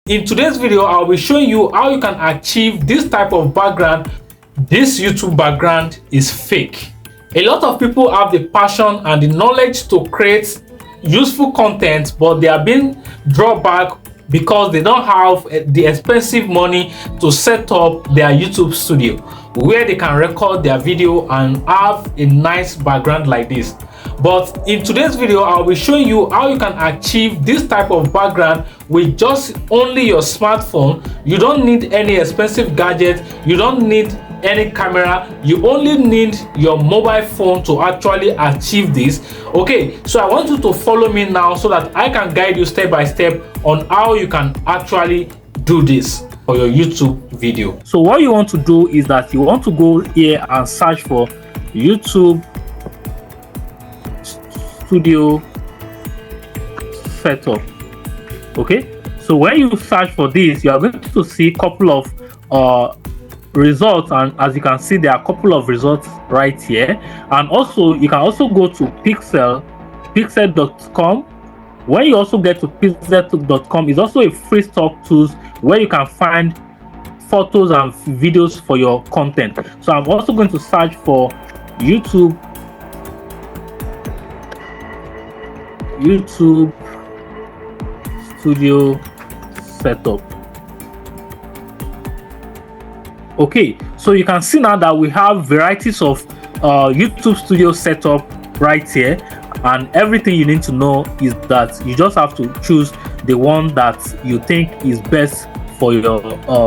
In today's video, I'll be showing you how you can achieve this type of background. This YouTube background is fake. A lot of people have the passion and the knowledge to create useful content, but they are being drawn back because they don't have the expensive money to set up their YouTube studio where they can record their video and have a nice background like this. But in today's video, I'll be showing you how you can achieve this type of background with just only your smartphone. You don't need any expensive gadget, you don't need any camera, you only need your mobile phone to actually achieve this. Okay, so I want you to follow me now so that I can guide you step by step on how you can actually do this for your YouTube video. So what you want to do is that you want to go here and search for YouTube studio setup. Okay, so when you search for this, you are going to see a couple of results, and as you can see, there are a couple of results right here. And also you can also go to pixel.com. When you also get to pixel.com, is also a free stock tools where you can find photos and videos for your content. So I'm also going to search for YouTube studio setup. Okay, so you can see now that we have varieties of YouTube studio setup right here, and everything you need to know is that you just have to choose the one that you think is best for your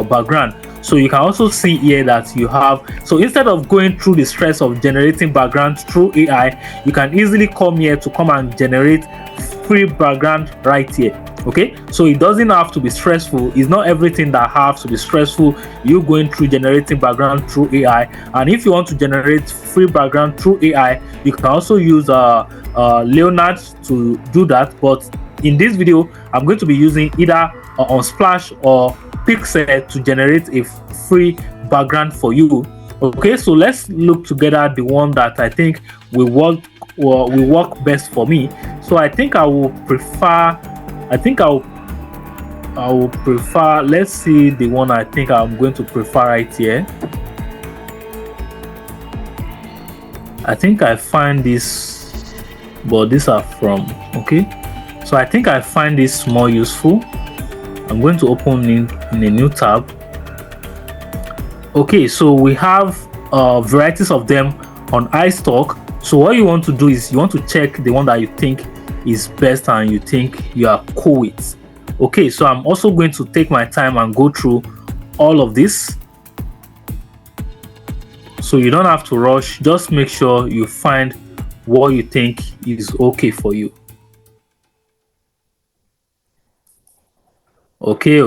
background. So you can also see here that you have, so instead of going through the stress of generating backgrounds through AI, you can easily come here to come and generate free background right here. Okay, so it doesn't have to be stressful. It's not everything that has to be stressful, you going through generating background through AI. And if you want to generate free background through AI, you can also use Leonard to do that. But in this video, I'm going to be using either Unsplash or Pixel to generate a free background for you. Okay, so let's look together the one that I think will work best for me. So I think I will prefer, let's see the one I think I'm going to prefer right here. I think I find this, but these are from, okay, so I think I find this more useful. I'm going to open it in a new tab. Okay, so we have varieties of them on iStock. So what you want to do is you want to check the one that you think is best and you think you are cool with. Okay, so I'm also going to take my time and go through all of this, so you don't have to rush. Just make sure you find what you think is okay for you. Okay,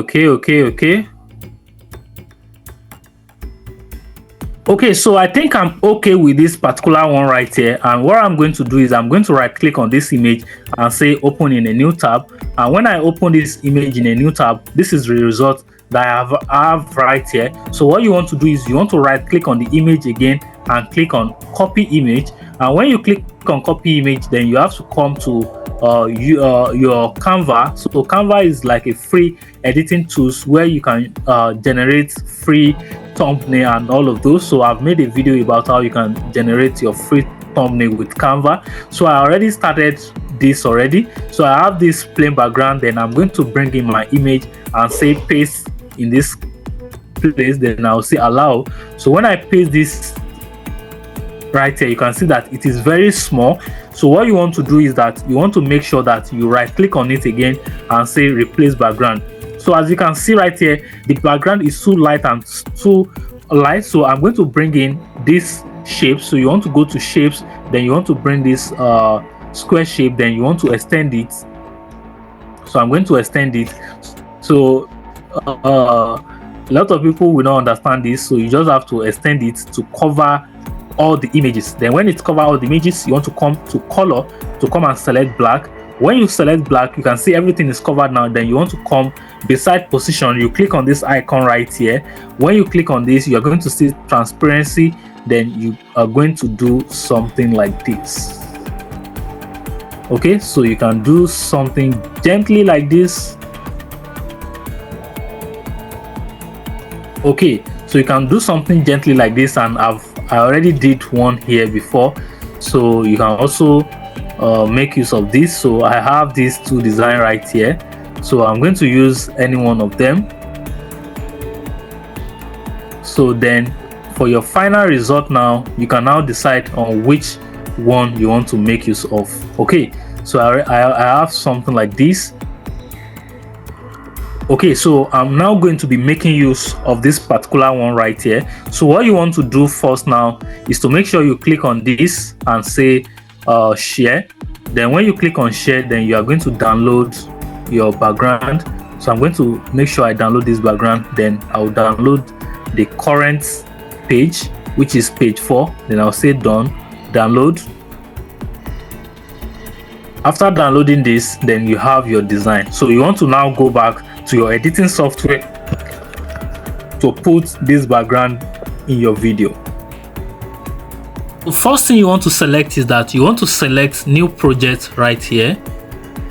so I think I'm okay with this particular one right here. And what I'm going to do is I'm going to right click on this image and say open in a new tab. And when I open this image in a new tab, this is the result that I have right here. So what you want to do is you want to right click on the image again and click on copy image. And when you click on copy image, then you have to come to your Canva. So Canva is like a free editing tools where you can generate free thumbnail and all of those. So I've made a video about how you can generate your free thumbnail with Canva. So I already started this already. So I have this plain background, then I'm going to bring in my image and say paste in this place, then I'll say allow. So when I paste this right here, you can see that it is very small. So what you want to do is that you want to make sure that you right click on it again and say replace background. So as you can see right here, the background is too light and too light. So I'm going to bring in this shape. So you want to go to shapes, then you want to bring this square shape, then you want to extend it. So I'm going to extend it. So a lot of people will not understand this, so you just have to extend it to cover all the images. Then when it covers all the images, you want to come to color to come and select black. When you select black, you can see everything is covered now. Then you want to come beside position, you click on this icon right here. When you click on this, you are going to see transparency. Then you are going to do something like this. Okay, so you can do something gently like this. Okay, so you can do something gently like this, and I already did one here before, so you can also make use of this. So I have these two design right here, so I'm going to use any one of them. So then for your final result now, you can now decide on which one you want to make use of. Okay, so I have something like this. Okay, so I'm now going to be making use of this particular one right here. So what you want to do first now is to make sure you click on this and say share. Then when you click on share, then you are going to download your background. So I'm going to make sure I download this background. Then I'll download the current page, which is page 4. Then I'll say done, download. After downloading this, then you have your design. So you want to now go back to your editing software to put this background in your video. The first thing you want to select is that you want to select new project right here,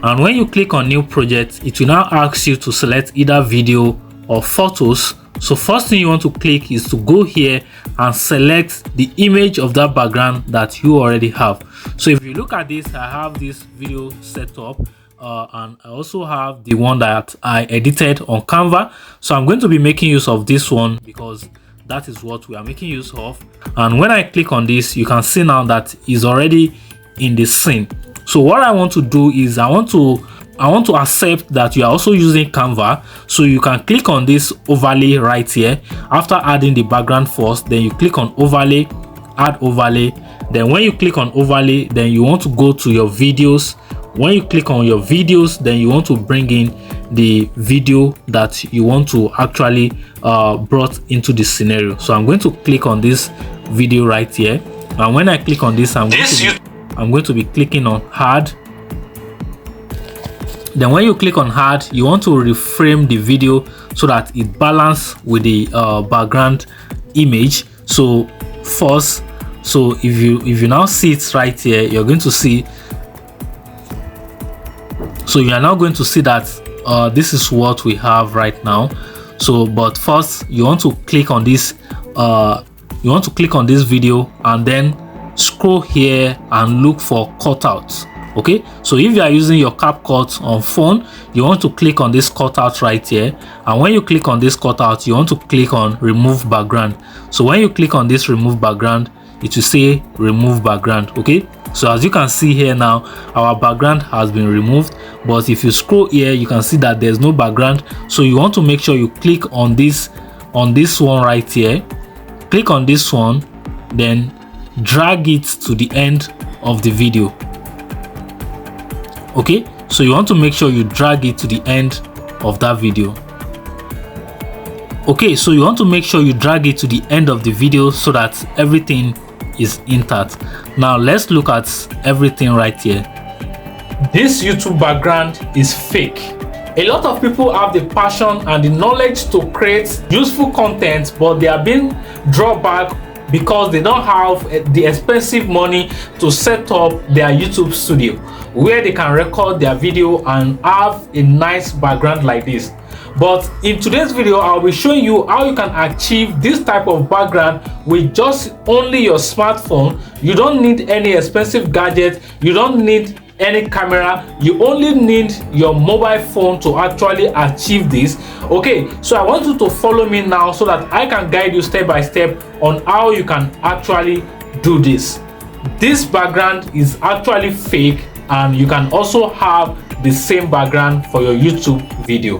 and when you click on new project, it will now ask you to select either video or photos. So first thing you want to click is to go here and select the image of that background that you already have. So if you look at this, I have this video set up, and I also have the one that I edited on Canva. So I'm going to be making use of this one because that is what we are making use of. And when I click on this, you can see now that is already in the scene. So what I want to do is I want to accept that you are also using Canva. So you can click on this overlay right here. After adding the background first, then you click on overlay, add overlay. Then when you click on overlay, then you want to go to your videos. When you click on your videos, then you want to bring in the video that you want to actually brought into the scenario. So I'm going to click on this video right here, and when I click on this, I'm going to be clicking on add. Then when you click on add, you want to reframe the video so that it balances with the background image. So first, so if you now see it right here, you're going to see, so you are now going to see that this is what we have right now. So but first you want to click on this video, and then scroll here and look for cutouts. Okay, so if you are using your CapCut on phone, you want to click on this cutout right here, and when you click on this cutout, you want to click on remove background. So when you click on this remove background, it will say remove background. Okay, so as you can see here now, our background has been removed, but if you scroll here, you can see that there's no background. So you want to make sure you click on this one right here, click on this one, then drag it to the end of the video. Okay, so you want to make sure you drag it to the end of that video. Okay, so you want to make sure you drag it to the end of the video so that everything is intact. Now let's look at everything right here. This YouTube background is fake. A lot of people have the passion and the knowledge to create useful content, but they are being drawn back because they don't have the expensive money to set up their YouTube studio where they can record their video and have a nice background like this. But in today's video, I'll be showing you how you can achieve this type of background with just only your smartphone. You don't need any expensive gadget, you don't need any camera, you only need your mobile phone to actually achieve this. Okay, so I want you to follow me now so that I can guide you step by step on how you can actually do this. This background is actually fake, and you can also have the same background for your YouTube video.